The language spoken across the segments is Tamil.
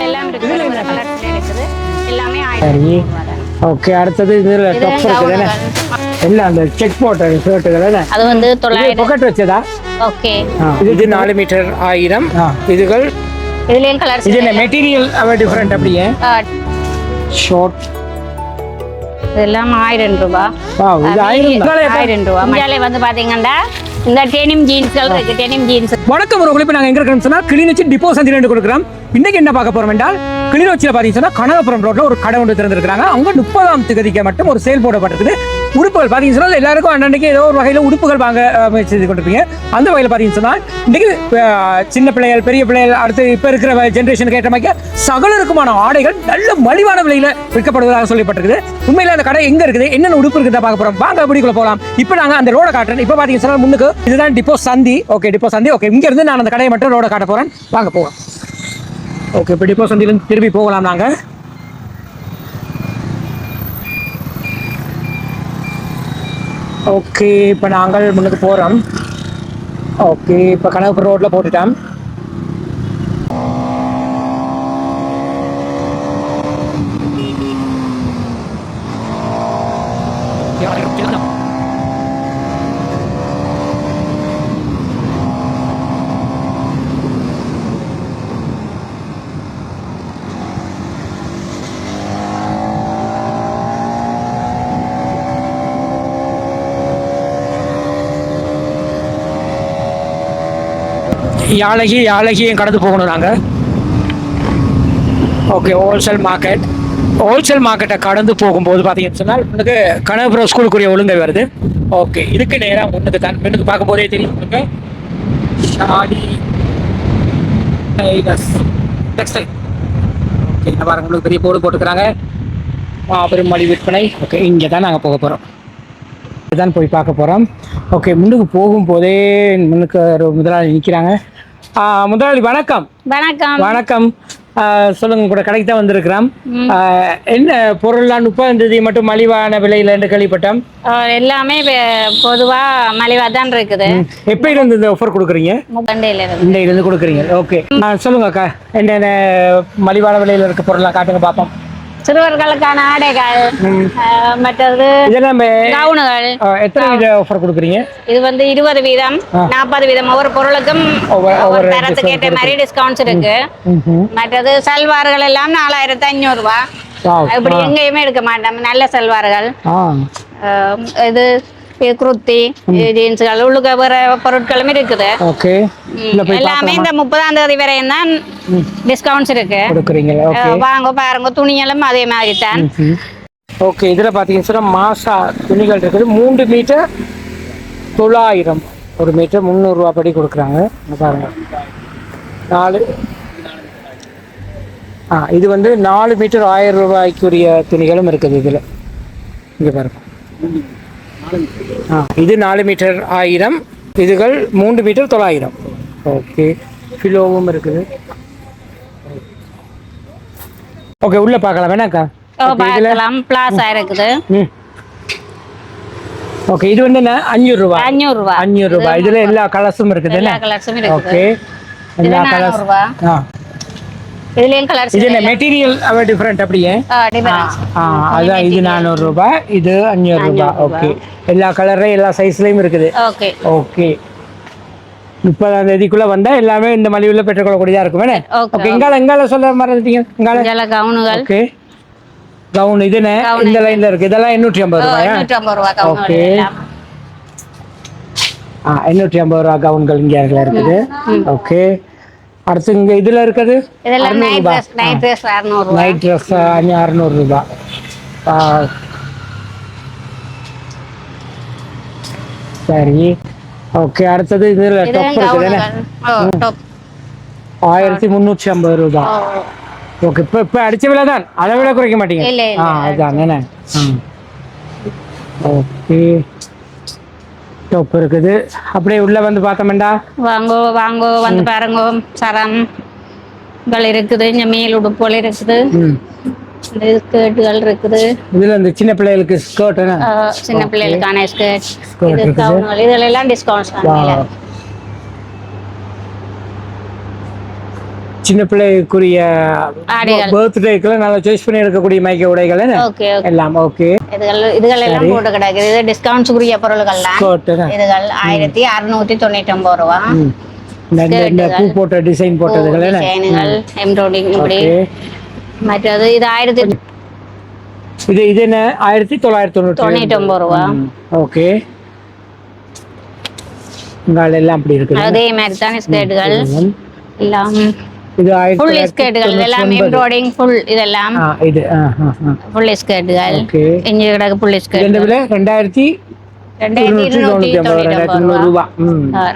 எல்லாம் இருக்குது இருக்குது எல்லாமே சரி ஓகே. அடுத்தது இதுல டாப் இருக்குதுல எல்லாம் அந்த செக் போட்ட ஷர்ட்டுகள் அது வந்து 900 பாக்கெட் வச்சதா. ஓகே இது 4 மீட்டர் 1000 இதுகள். இதுலயும் கலர்ஸ் இதுல மெட்டீரியல் அவ டிஃபரண்ட் அப்படியே ஷார்ட் இதெல்லாம் 1000 ரூபாய். வாவ் இது 1000 ரூபாய். மஞ்சாலே வந்து பாத்தீங்கன்னா இந்த டெனிம் ஜீன்ஸ்கள் இருக்கு. Denim jeans. வணக்கம் உறவுகளே, இப்போ நாங்க எங்க இருக்கோம்னு சொன்னா கிளிநொச்சி டிப்போ சந்தில கொடுக்குறோம். இன்னைக்கு என்ன பார்க்க போறோம் என்றால் கிளிநொச்சியில பாத்தீங்கன்னா கனகபுரம் ரோட்ல ஒரு கடை ஒன்று திறந்திருக்காங்க. அவங்க 30ஆம் தேதிக்கு மட்டும் ஒரு சேல் போடப்பட்டிருக்குது. உடுப்புகள் பாத்தீங்கன்னா எல்லாருக்கும் அன்னைக்கு ஏதோ ஒரு வகையில உடுப்புகள் வாங்க முயற்சி செய்து கொண்டிருப்பீங்க. அந்த வகையில் பாத்தீங்கன்னா இன்னைக்கு சின்ன பிள்ளைகள் பெரிய பிள்ளைகள் அடுத்து இப்ப இருக்கிற ஜென்ரேஷனுக்கு ஏற்ற மாதிரி சகலருக்குமான ஆடைகள் நல்ல மலிவான விலையில விற்கப்படுவதாக சொல்லப்பட்டிருக்குது. உண்மையில அந்த கடை எங்க இருக்குது, என்னென்ன உடுப்பு இருக்குதா பார்க்க போறோம். வாங்க அப்படிக்குள்ள போகலாம். இப்போ நாங்க அந்த ரோட காட்டுறேன். இப்போ பாத்தீங்கன்னா முன்னுக்கு இதுதான் டிப்போ சந்தி. ஓகே டிப்போ சந்தி. ஓகே இங்க இருந்து நான் அந்த கடையை மட்டும் ரோட காட்ட போறேன். வாங்க போகலாம். ஓகே இப்போ டிப்போ சந்தியிலிருந்து திரும்பி போகலாம் நாங்க. ஓகே இப்போ நாங்கள் முன்னுக்கு போகிறோம். ஓகே இப்போ கனகபுரம் ரோட்டில் போட்டுட்டோம். யாழகியும் கடந்து போகணும் நாங்கள். ஓகே ஹோல்சேல் மார்க்கெட்டை கடந்து போகும்போது பார்த்தீங்கன்னு சொன்னால் முன்னுக்கு கனகபுரம் ஸ்கூலுக்குரிய ஒழுங்கை வருது. ஓகே இதுக்கு நேராக முன்னுக்கு தான் முன்னுக்கு பார்க்கும்போதே தெரியும் முன்னுக்கு ஷாடி டெக்ஸ்டைல். ஓகே என்ன பாருங்க உங்களுக்கு பெரிய போர்டு போட்டுக்கிறாங்க மாபெரும் மலிவு விற்பனை. ஓகே இங்கே தான் நாங்கள் போக போகிறோம். இதுதான் போய் பார்க்க போகிறோம். ஓகே முன்னுக்கு போகும்போதே முன்னுக்கு ஒரு முதலாளி நிற்கிறாங்க. முதலாளி வணக்கம். வணக்கம். வணக்கம் சொல்லுங்க. கூட கடைக்கு தான் வந்திருக்கிறோம். என்ன பொருள்லாம் 30ஆம் தேதி மட்டும் மலிவான விலையில என்று கேள்விப்பட்டோம். எல்லாமே பொதுவா மலிவா தான் இருக்குது. எப்ப இருந்து இந்த ஆஃபர் கொடுக்குறீங்க? இந்த இருந்து கொடுக்குறீங்க. ஓகே சொல்லுங்க அக்கா, என்னென்ன மலிவான விலையில இருக்க பொருள்லாம் காட்டுங்க பார்ப்போம். சிறுவர்களுக்கான ஆடைகள், மற்றது கவுனுகள். எத்தனை வீத ஆஃபர் கொடுக்குறீங்க? இது வந்து 20 வீதம் 40 வீதம் ஒவ்வொரு பொருளுக்கும் ஒவ்வொரு தரத்துக்கு ஏற்ற மாதிரி டிஸ்கவுண்ட்ஸ் இருக்கு. மற்றது சல்வார்கள் எல்லாம் 4500 ரூபாய். இப்படி எங்கேயுமே எடுக்க மாட்டோம். நல்ல சல்வார்கள். இது குர்த்தி ஜீன்ஸ்கள் உள்ளுக்க வேற பொருட்களும் இருக்குது. எல்லாமே இந்த 30ஆம் தேதி வரையும் தான் டிஸ்கவுண்ட்ஸ் இருக்கு. வாங்க பாருங்க. துணிகளும் அதே மாதிரி தான். ஓகே இதுல பாத்தீங்கன்னா மாசா துணிகள் இருக்குது. 3 மீட்டர் 900, 1 மீட்டர் 300 ரூபாய் படி கொடுக்குறாங்க. பாருங்க 4 இது வந்து 4 மீட்டர் 1000 ரூபாய்க்குரிய துணிகளும் இருக்குது இதுல. இங்க பாருங்க இது 4 மீட்டர் 1000, இதுகள் 3 மீட்டர் 900. ஓகே ஃபிலோவும் இருக்குது. ஓகே உள்ள பார்க்கலாம் வேணாக்கா? பார்க்கலாம். பிளாஸா இருக்குது. ஓகே இது வந்து 500 ரூபாய். 500 ரூபாய். இதுல எல்லா கலர்ஸும் இருக்குது. எல்லா கலர்ஸும் இருக்குது. ஓகே எல்லா கலர்ஸ். இதுலயும் கலர்ஸ். இதுல மெட்டீரியல் அவ டிஃபரண்ட் அப்படியே. அதான் இது 400 ரூபாய், இது 500 ரூபாய். ஓகே எல்லா கலர்லயும் எல்லா சைஸ்லயும் இருக்குது. ஓகே ஓகே 30ஆம் தேதிக்குள்ள வந்தா எல்லாமே இந்த மலிவுல பெற்றுக்கொள்ளக்கூடியதா இருக்கும். ஓகே எங்கால சொல்ல மறந்துட்டீங்க. எங்கால கவுனுகள். ஓகே கவுன் இது இந்த லைன்ல இருக்கு. இதெல்லாம் 850 ரூபாயா? 850 ரூபாய் கவுன். ஓகே 850 ரூபாய் கவுன்கள் இங்க இருக்குது. ஓகே அடுத்து இங்க இதுல இருக்குது நைட் ட்ரெஸ் 600 ரூபாய். நைட் ட்ரெஸ் 600 ரூபாய். சரி ஓகே அடுத்தது இதுல டாப் இருக்குது. டாப் 1350 ரூபாய். ஓகே இப்ப அடிச்ச விலை தான், அதை விட குறைக்க மாட்டீங்க. அதுதான் என்ன. ஓகே டாப் இருக்குது. அப்படியே உள்ள வந்து பார்த்தோம்டா வாங்கோ வந்து பாருங்க. சரம்கள் இருக்குது. இங்க மேல் உடுப்புகள் இருக்குது. ஸ்கர்ட்டுகள் இருக்குது. இதுல இந்த சின்ன பிள்ளைகளுக்கு ஸ்கர்ட், சின்ன பிள்ளைகளுக்கான ஸ்கர்ட், இது கவுன்கள். இதுல எல்லாம் டிஸ்கவுண்ட்ஸ் தான். சின்ன பிள்ளைக்குரிய ஆடைகள். பர்த்டேக்கெல்லாம் நல்லா சாய்ஸ் பண்ணி எடுக்கக்கூடிய மைக்க உடைகள் என்ன? ஓகே எல்லாம் ஓகே. இதுகள் எல்லாம் போட்டு கிடக்குது. இது டிஸ்கவுண்ட்ஸ்க்குரிய பொருள்கள் தான். இதுகள் 1699 ரூபா. இந்த பூ போட்ட டிசைன் போட்டதுகள் என்ன? டிசைன்கள் எம்ப்ராய்டிங் இப்படி. மற்றது இது இது என்ன 1999 ரூபா. ஓகே. உங்கள் எல்லாம் அப்படி இருக்கு. அதே மாதிரி தான் ஸ்கர்ட்டுகள் எல்லாம். இது ஃபுல் ஸ்கர்ட்டுகள் எல்லாம் எம்ப்ராய்டிங் ஃபுல் இதெல்லாம். இது ஃபுல் ஸ்கர்ட்டுகள். ஓகே. இங்க கிடக்கு ஃபுல் ஸ்கர்ட். இந்த விலை 2290 ரூபாய்.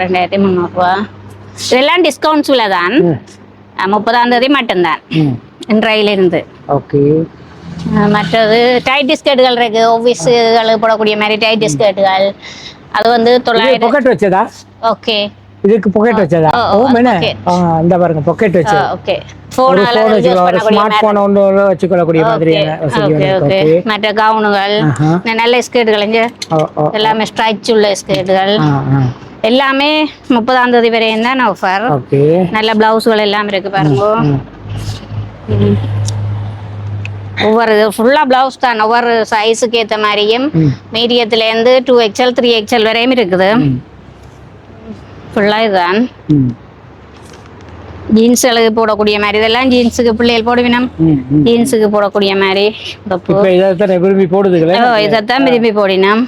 2300 ரூபா. இதெல்லாம் டிஸ்கவுண்ட்ஸ் விலை தான். 30ஆம் தேதி மட்டும்தான் இன்றையிலிருந்து. ஓகே. மற்றது டைட் ஸ்கர்ட்டுகள் இருக்கு. ஆஃபீஸ்களுக்கு போடக்கூடிய மாதிரி டைட் ஸ்கர்ட்டுகள். அது வந்து 900. பாக்கெட் வச்சதா? ஓகே. இதுக்கு பாக்கெட் வச்சதா? ஓ மேனே. இந்த பாருங்க பாக்கெட் வச்சு. ஓகே. ஃபோன் ஸ்மார்ட் போன் ஒன்னு வச்சுக்கொள்ளக்கூடிய மாதிரியான வசதி. ஓகே. மற்ற கவுனுகள், நல்ல ஸ்கர்ட்டுகள் இங்க எல்லாமே ஸ்ட்ரைச் உள்ள ஸ்கர்ட்டுகள். எல்லாமே 30ஆம் தேதி வரையும் தான் ஆஃபர். ஓகே. நல்ல பிளவுஸ்கள் எல்லாம் இருக்கு பாருங்க. ஒவ்வொரு ஃபுல்லா பிளவுஸ் தான். ஒவ்வொரு சைஸுக்கு ஏற்ற மாதிரியும் மீடியத்துல இருந்து 2XL 3XL வரையும் இருக்குது. ஃபுல்லா இதுதான். ஜீன்ஸ்களுக்கு போடக்கூடிய மாதிரி இதெல்லாம் ஜீன்ஸுக்கு பிள்ளைகள் போடுவினம். ஜீன்ஸுக்கு போடக்கூடிய மாதிரி விரும்பி போடுதுங்களே. இதைத்தான் விரும்பி போடினோம்.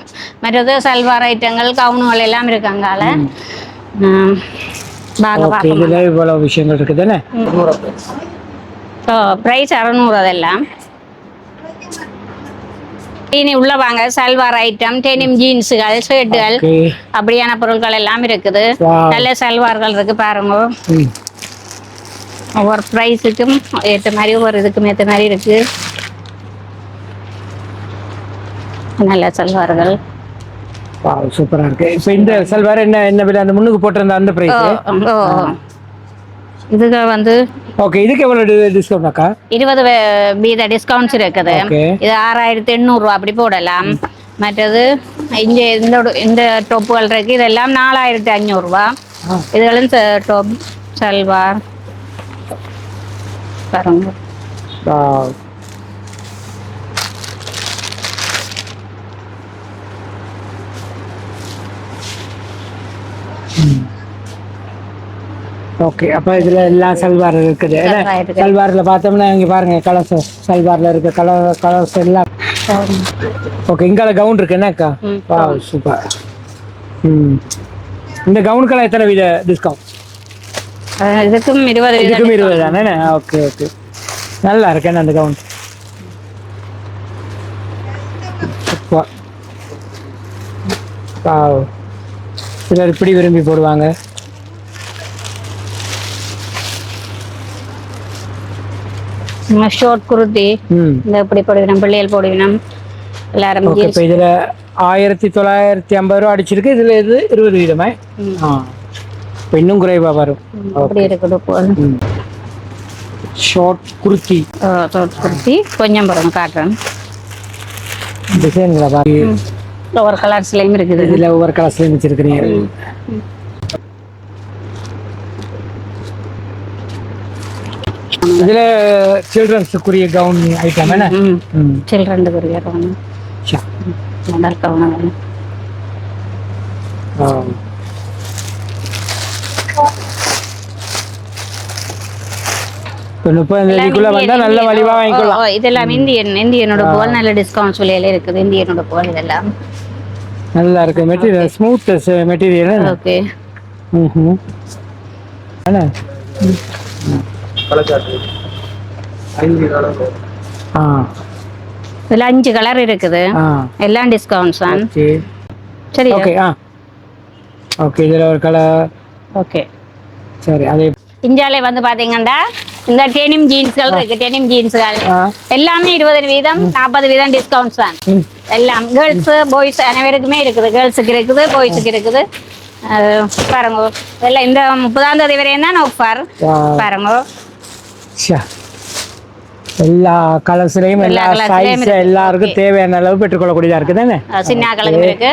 மற்றது சல்வார் ஐட்டங்கள் கவுனுகள் எல்லாம் இருக்காங்கால. இவ்வளவு விஷயங்கள் இருக்குதானே. பிரைஸ் 600 அதெல்லாம். இனி உள்ள வாங்க. சல்வார் ஐட்டம், டெனிம் ஜீன்ஸுகள், ஷர்ட்டுகள் அப்படியான பொருட்கள் எல்லாம் இருக்குது. நல்ல சல்வார்கள் இருக்கு பாருங்க. ஒவ்வொரு பிரைஸுக்கும் ஏற்ற மாதிரி ஒவ்வொரு இதுக்கும் ஏற்ற மாதிரி இருக்கு. நல்ல சல்வார்கள் சூப்பரா இருக்கு. இப்போ இந்த சல்வார் என்ன விலை? அந்த முன்னுக்கு போட்டிருந்த அந்த பிரைஸ். இதுக்கு வந்து ஓகே. இதுக்கு எவ்வளவு டிஸ்கவுண்ட் அக்கா? 20% டிஸ்கவுண்ட்ஸ் இருக்குது. இது 6800 ரூபா அப்படி போடலாம். மற்றது இங்க இந்த டொப்புகள் இருக்கு. இதெல்லாம் 4500 ரூபா. இதுகளும் டாப் சல்வார் பாருங்க. ஓகே. அப்ப இதுல எல்லா சல்வார் இருக்குது. சல்வார்ல பார்த்தோம்னா இங்க பாருங்க கலர்ஸ். சல்வார்ல இருக்க கலர்ஸ் எல்லாம். ஓகே. இங்கால கவுன் இருக்கு என்னக்கா? சூப்பர். இந்த கவுனுக்கெல்லாம் எத்தனை வித டிஸ்கவுண்ட்? இதுக்கும் 20 தானே. Okay okay. நல்லா இருக்கு அந்த கவுன். சிலர் இப்படி விரும்பி போடுவாங்க. ஷார்ட் குர்த்தி இந்த இப்படி போடுவினம். பிள்ளைகள் போடுவினம் எல்லாரும். இப்போ இதுல 1950 ரூபா அடிச்சிருக்கு. இதுல இது 20%. இப்போ இன்னும் குறைவா வரும். அப்படி இருக்குது. ஷார்ட் குர்த்தி. ஷார்ட் குர்த்தி கொஞ்சம் பாருங்க காட்டுறேன். டிசைன்ல பாருங்க. ஒவ்வொரு கலர்ஸ்லயும் இருக்குது. இதுல ஒவ்வொரு கலர்ஸ்லயும் வச்சிருக்கீங்க. இதுல சில்ட்ரன்ஸுக்குரிய கவுன் ஐட்டம் என்ன? சில்ட்ரன்ஸுக்குரிய கவுன். Model gown. நல்ல வலிவா வாங்கிக்கலாம். இதெல்லாம் இந்தியனோட போல் நல்ல டிஸ்கவுண்ட்ஸ் விலையில இருக்குது. இந்தியனோட போல் இதெல்லாம் நல்லா இருக்கு. Material smooth material. ஓகே. என்ன இதுல 5 கலர் இருக்குது. எல்லாம் டிஸ்கவுண்ட்ஸ் தான். சரி. ஓகே. ஓகே. இதுல ஒரு கலர். ஓகே. சரி. அதே இந்தியால வந்து பாத்தீங்கன்னா இந்த டெனிம் ஜீன்ஸ்கள் இருக்கு. டெனிம் ஜீன்ஸ்கள் எல்லாமே 20% 40% டிஸ்கவுண்ட்ஸ் தான். எல்லாம் கேர்ள்ஸ் பாய்ஸ் அனைவருக்குமே இருக்குது. கேர்ள்ஸுக்கு இருக்குது, பாய்ஸுக்கு இருக்குது. பாருங்க எல்லாம் இந்த 30ஆம் தேதி வரையும் தான் ஆஃபர். பாருங்க எல்லா கலர்ஸ்லயும் எல்லா சைஸ் எல்லாருக்கும் தேவையான அளவு பெற்றுக்கொள்ளக்கூடியதா இருக்குது தானே. சின்ன கலரும் இருக்கு.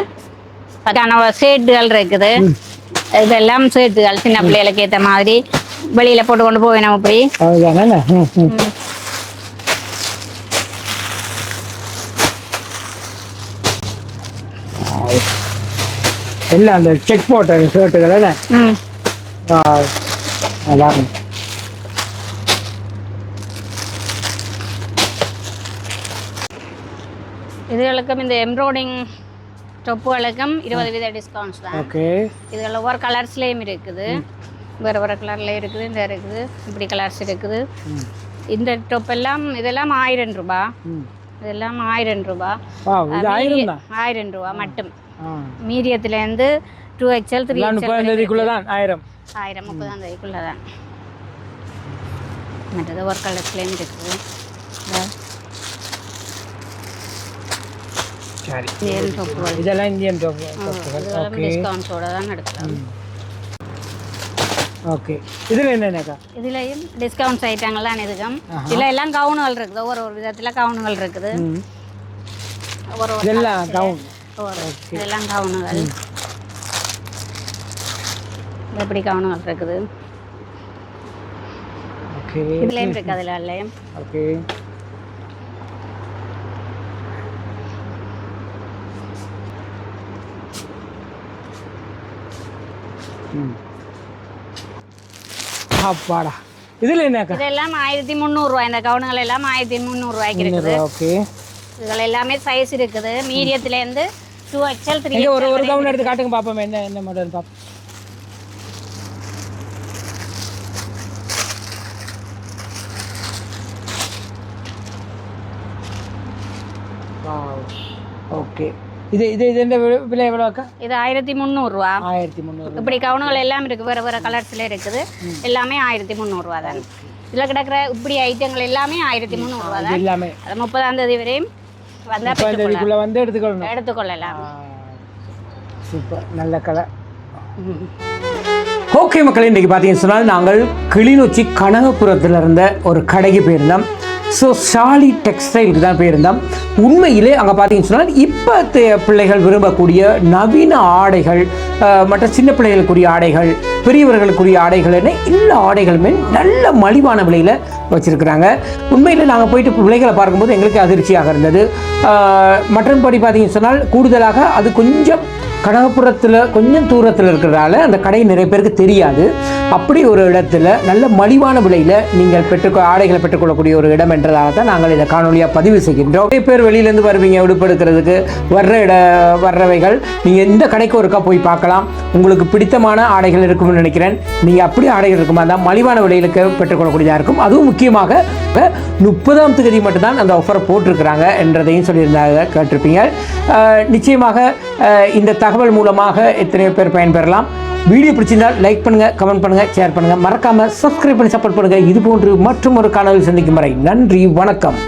ஷேட்டுகள் இருக்குது. இதெல்லாம் ஷேட்டுகள் சின்ன பிள்ளைகளுக்கு ஏற்ற மாதிரி வெளியில போட்டு கொண்டு போவேன் நம்ம இப்படி அதுதானே. எல்லாம் அந்த செக் போட்ட ஷர்ட்டுகள் என்ன அதான் இதுகளுக்கும் இந்த எம்ப்ராய்டிங் டொப்புகளுக்கும் 20% டிஸ்கவுண்ட்ஸ் தான். ஓகே. இதுல ஒவ்வொரு கலர்ஸ்லேயும் இருக்குது, வேறு வேறு கலரில் இருக்குது, இந்த இருக்குது, இப்படி கலர்ஸ் இருக்குது. இந்த டொப் எல்லாம் இதெல்லாம் 1000 ரூபாய், இதெல்லாம் 1000 ரூபாய், 1000 ரூபாய் மட்டும். மீடியத்துலேருந்து 2XL 3XL தான் 1000 30ஆம் தேதிக்குள்ளே தான். மற்றது ஒரு கலர்ஸ்லேயும் இருக்குது. இதெல்லாம் இந்தியன் டிஸ்கவுண்ட்ஸோட தான் எடுக்கலாம். ஓகே. இதில் என்னென்னக்கா? இதுலேயும் டிஸ்கவுண்ட்ஸ் ஐட்டங்கள்லாம் இதுக்கும். இதில் எல்லாம் கவுனுகள் இருக்குது, ஒவ்வொரு விதத்தில் கவுனுகள் இருக்குது. இதெல்லாம் கவுன், இதெல்லாம் கவுனுகள், எப்படி கவுனுகள் இருக்குது. ஓகே. இதுலேயும் இருக்குது, அதில் இல்லையும். ஓகே. அப்பாடா. இதில் என்னக்கா? இதெல்லாம் 1300 ரூபாய். இந்த கவுனுகள் எல்லாம் 1300 ரூபாய்க்கு இருக்குது. ஓகே. இதில் எல்லாமே சைஸ் இருக்குது, மீடியத்துலேருந்து 2XL 3XL. ஒரு கவுன் எடுத்து காட்டுங்க பார்ப்போம், என்ன மாடல் பார்ப்போம். ஓகே. இது இது இந்த விலை எவ்வளோக்கா? இது 1300 ரூபா. 1300. இப்படி கவுனுகள் எல்லாம் இருக்குது, வேறு வேறு கலர்ஸில் இருக்குது. எல்லாமே 1300 ரூபா தான். இதில் கிடக்கிற இப்படி ஐட்டங்கள் எல்லாமே 1300 ரூபா தான். எல்லாமே 30ஆம் தேதி வரையும் வந்தால் வந்து எடுத்துக்கொள்ளலாம். சூப்பர், நல்ல கலர். ஓகே மக்களே, இன்றைக்கி பார்த்தீங்கன்னு சொன்னால் நாங்கள் கிளிநொச்சி கனகபுரத்தில் இருந்த ஒரு கடைக்கு போயிருந்தோம். ஸோ ஷாலி டெக்ஸ்டைலுக்கு தான் போயிருந்தோம். உண்மையிலே அங்கே பார்த்தீங்கன்னு சொன்னால் இப்போ பிள்ளைகள் விரும்பக்கூடிய நவீன ஆடைகள், மற்ற சின்ன பிள்ளைகளுக்குரிய ஆடைகள், பெரியவர்களுக்குரிய ஆடைகள் என எல்லா ஆடைகளுமே நல்ல மலிவான விலையில் வச்சுருக்குறாங்க. உண்மையில் நாங்கள் போயிட்டு பிள்ளைகளை பார்க்கும்போது எங்களுக்கு அதிர்ச்சியாக இருந்தது. மற்றபடி பார்த்தீங்கன்னு சொன்னால் கூடுதலாக அது கொஞ்சம் கனகபுரத்தில் கொஞ்சம் தூரத்தில் இருக்கிறதால அந்த கடை நிறைய பேருக்கு தெரியாது. அப்படி ஒரு இடத்துல நல்ல மலிவான விலையில் நீங்கள் ஆடைகளை பெற்றுக்கொள்ளக்கூடிய ஒரு இடம் என்றதாக தான் நாங்கள் இதை காணொலியாக பதிவு செய்கின்றோம். நிறைய பேர் வெளியிலேருந்து வருவீங்க உடுப்பெடுக்கிறதுக்கு, வர்றவைகள் நீங்கள் இந்த கடைக்கு ஒருக்கா போய் பார்க்கலாம். உங்களுக்கு பிடித்தமான ஆடைகள் இருக்கும்னு நினைக்கிறேன். நீங்கள் அப்படி ஆடைகள் இருக்குமா தான் மலிவான விலையில் பெற்றுக்கொள்ளக்கூடியதாக இருக்கும். அதுவும் முக்கியமாக 30ஆம் தேதி மட்டும்தான் அந்த ஆஃபரை போட்டிருக்கிறாங்க என்றதையும் சொல்லியிருந்தாங்க, கேட்டிருப்பீங்க. நிச்சயமாக இந்த தகவல் மூலமாக எத்தனையோ பேர் பயன்பெறலாம். வீடியோ பிடிச்சிருந்தால் லைக் பண்ணுங்கள், கமெண்ட் பண்ணுங்கள், ஷேர் பண்ணுங்கள், மறக்காமல் சப்ஸ்கிரைப் பண்ணி சப்போர்ட் பண்ணுங்கள். இது போன்று மற்றும் ஒரு காணொலி சந்திக்கும் வரை நன்றி, வணக்கம்.